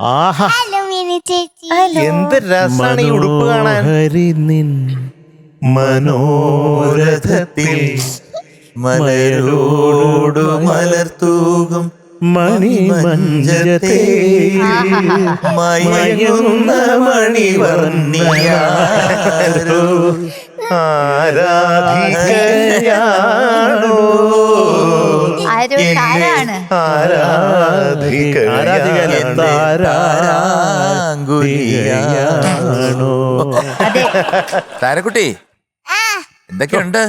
ആഹാ, hello Meenu ചേച്ചി. എന്ത് രസാണ് ഈ ഉടുപ്പ് കാണാൻ. മനോരഥത്തിൽ മലരോടു മലർത്തൂകും മണിമഞ്ചത്തെ മയങ്ങുന്ന മണിവർണ്ണിയാരോ ആരാധികയാണോ താരാങ്കുലിയാണോ. താരക്കുട്ടി, എന്തൊക്കെയുണ്ട്?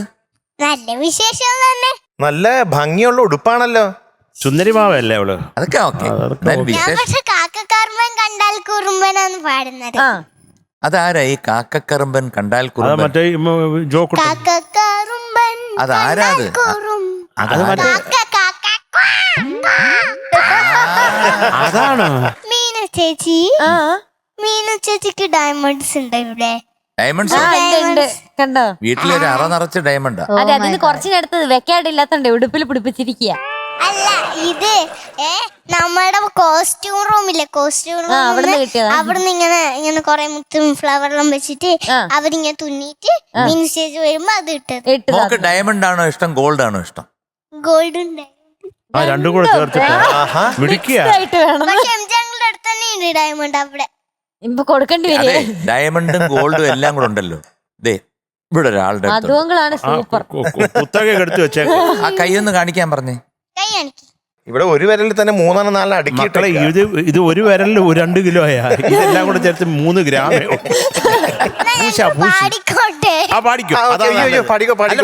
നല്ല വിശേഷം തന്നെ. നല്ല ഭംഗിയുള്ള ഉടുപ്പാണല്ലോ. സുന്ദരിമാവല്ലേ അവള്? അതൊക്കെ ഓക്കെ. ഞാൻ പക്ഷെ കാക്കക്കാർമ്മൻ കണ്ടാൽ കുറുമ്പനാന്ന് പാടുന്നത്. അതാരാ ഈ കാക്കക്കറുമ്പൻ കണ്ടാൽ അത് കുറുമ്പൻ? മറ്റേ ജോക്കുട്ടൻ. കാക്കക്കാറുമ്പൻ അതാരാ അത്? അതാണ് മീനു ചേച്ചി. മീനു ചേച്ചിക്ക് ഡയമണ്ട്സ് ഉണ്ട് ഇവിടെ. ഡയമണ്ട്സ് കണ്ടോ? വീട്ടിലൊരു അറ നിറച്ച് ഡയമണ്ടാ. അതെ, അതിന് കുറച്ചിനടുത്ത് വെക്കാടില്ലാത്തോണ്ട് ഉടുപ്പിൽ പിടിപ്പിച്ചിരിക്കുക. അല്ല, ഇത് നമ്മുടെ കോസ്റ്റ്യൂം റൂമില്ലേ, കോസ്റ്റ്യൂം അവിടുന്ന് ഇങ്ങനെ കൊറേ മുത്തും ഫ്ലവറെല്ലാം വെച്ചിട്ട് അവരിങ്ങനെ തുന്നിട്ട് മീനു ചേച്ചി വരുമ്പോ അത് ഇട്ടത്. മോക്ക് ഡയമണ്ട് ആണോ ഇഷ്ടം, ഗോൾഡ് ആണോ ഇഷ്ടം? ഗോൾഡ് ഉണ്ട്. ആ രണ്ടും കൂടെ ചേർത്തിട്ട് മിടിക്കുക. പക്ഷെ എംജാങ്ങളുടെ അടുത്ത് തന്നെ ഉണ്ട് ഡയമണ്ട്. അവിടെ ഇപ്പൊ കൊടുക്കേണ്ടി അതെ, വരും. ഡയമണ്ടും ഗോൾഡും എല്ലാം കൂടെ ഉണ്ടല്ലോ. ദേ ഇവിടെ ഒരാളുടെ അടുത്ത് അതുകൊണ്ടാണ് സൂപ്പർ. പുത്തക എടുത്ത് വെച്ചേക്ക. ആ കൈയൊന്ന് കാണിക്കാൻ പറഞ്ഞേ. കൈ കാണിക്ക്. ഇവിടെ ഒരു വിരലിൽ തന്നെ 3-4 അടുക്കിയിട്ട് മക്കളെ, ഇത് ഒരു വിരലിൽ 2 കിലോയാ. ഇതെല്ലാം കൂടെ ചേർത്ത് 3 ഗ്രാമേ. പാടിക്കോട്ടെ. ആ പാടിക്കും.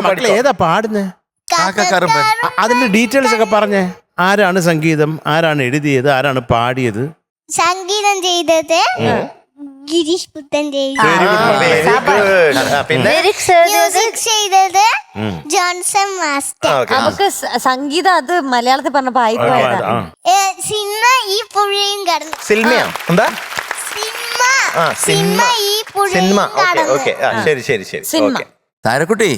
മക്കളെ ഏതാ പാടുന്നേ? കാക്കക്കറുമ്പൻ. അതിന്റെ ഡീറ്റെയിൽസ് ഒക്കെ പറഞ്ഞേ. ആരാണ് സംഗീതം, ആരാണ് എഴുതിയത്, ആരാണ് പാടിയത്? സംഗീതം ചെയ്തത് ഗിരീഷ് പുത്തൻ മ്യൂസിക് ചെയ്തത് ജോൺസൺ മാസ്റ്റർ. നമുക്ക് സംഗീതം അത് മലയാളത്തിൽ പറഞ്ഞപ്പോ ആയിപ്പോയതാ. സിനിമ ഈ പുഴയും കടന്നു. സിനിമയാ? എന്താ സിനിമ ഈ പുഴയും സിനിമ? കടന്നു. ശരി. സിനിമ. താരക്കുട്ടി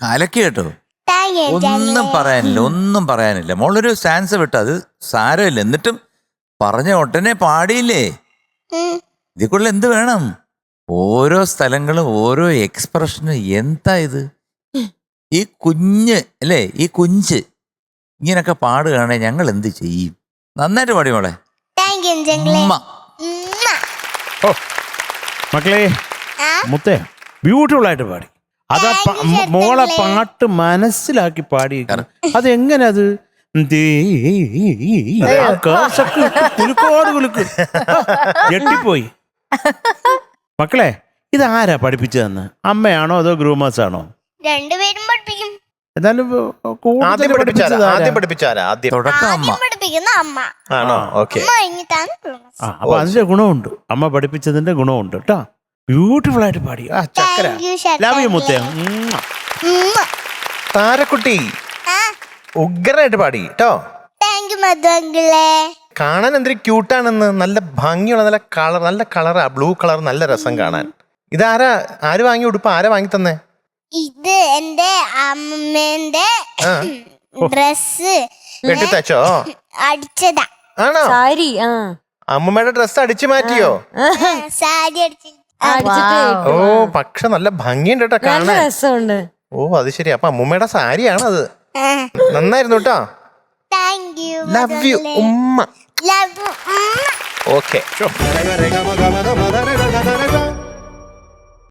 കലക്കി കേട്ടോ. ഒന്നും പറയാനില്ല. മോളൊരു സ്റ്റാൻസ് വിട്ടു, അത് സാരമില്ല. എന്നിട്ടും പറഞ്ഞ ഒട്ടനെ പാടിയില്ലേ? ഇതിൽ കൂടുതൽ എന്ത് വേണം? ഓരോ സ്ഥലങ്ങളും ഓരോ എക്സ്പ്രഷന്. എന്താ ഇത്? ഈ കുഞ്ഞ് അല്ലേ, ഈ കുഞ്ച് ഇങ്ങനൊക്കെ പാടുകയാണെ ഞങ്ങൾ എന്ത് ചെയ്യും? നന്നായിട്ട് പാടി മോളെ. മക്കളെ, മുത്തേ ബ്യൂട്ടിഫുൾ ആയിട്ട് പാടി. അതാ മോളെ പാട്ട് മനസ്സിലാക്കി പാടി. അതെങ്ങനെ അത് ഞെട്ടിപ്പോയി. മക്കളെ, ഇതാരാ പഠിപ്പിച്ചതെന്ന്? അമ്മയാണോ അതോ ഗ്രൂമേഴ്സ് ആണോ? രണ്ടുപേരും പഠിപ്പിക്കും. എന്നാലും ആദ്യം പഠിപ്പിക്കുന്ന അമ്മ ആണോ? ഓക്കെ. അപ്പൊ അതിന്റെ ഗുണമുണ്ട്, അമ്മ പഠിപ്പിച്ചതിന്റെ ഗുണമുണ്ട് കേട്ടോ. ബ്യൂട്ടിഫുൾ ആയിട്ട് പാടി. ആ ചക്കര ലവ് യു മുത്തേ. താരക്കുട്ടി ഉഗ്രനായിട്ട് പാടി കേട്ടോ. കാണാൻ എന്തൊരു ക്യൂട്ടാണെന്ന്. നല്ല ഭംഗിയുള്ള നല്ല കളറാ, ബ്ലൂ കളർ, നല്ല രസം കാണാൻ. ആര് വാങ്ങി ഉടുപ്പ്? ആരാ വാങ്ങി തന്നെ? ഇത് എന്റെ അമ്മേന്റെ ഡ്രസ് വെട്ടിത്തച്ചോ? അടിച്ചതാ. ആണോ? സാരി. അമ്മമ്മയുടെ ഡ്രസ് അടിച്ചു മാറ്റിയോ? സാരി അടിച്ചിട്ട്. ഓ, പക്ഷെ നല്ല ഭംഗിയുണ്ട് കേട്ടോ കാണാൻ. രസമുണ്ട്. ഓ, അത് ശരി. അപ്പൊ അമ്മൂമ്മയുടെ സാരിയാണ് അത്. നന്നായിരുന്നു കേട്ടോ. ലവ് യു ഉമ്മ. ലവ് യു ഉമ്മ. ഓക്കെ.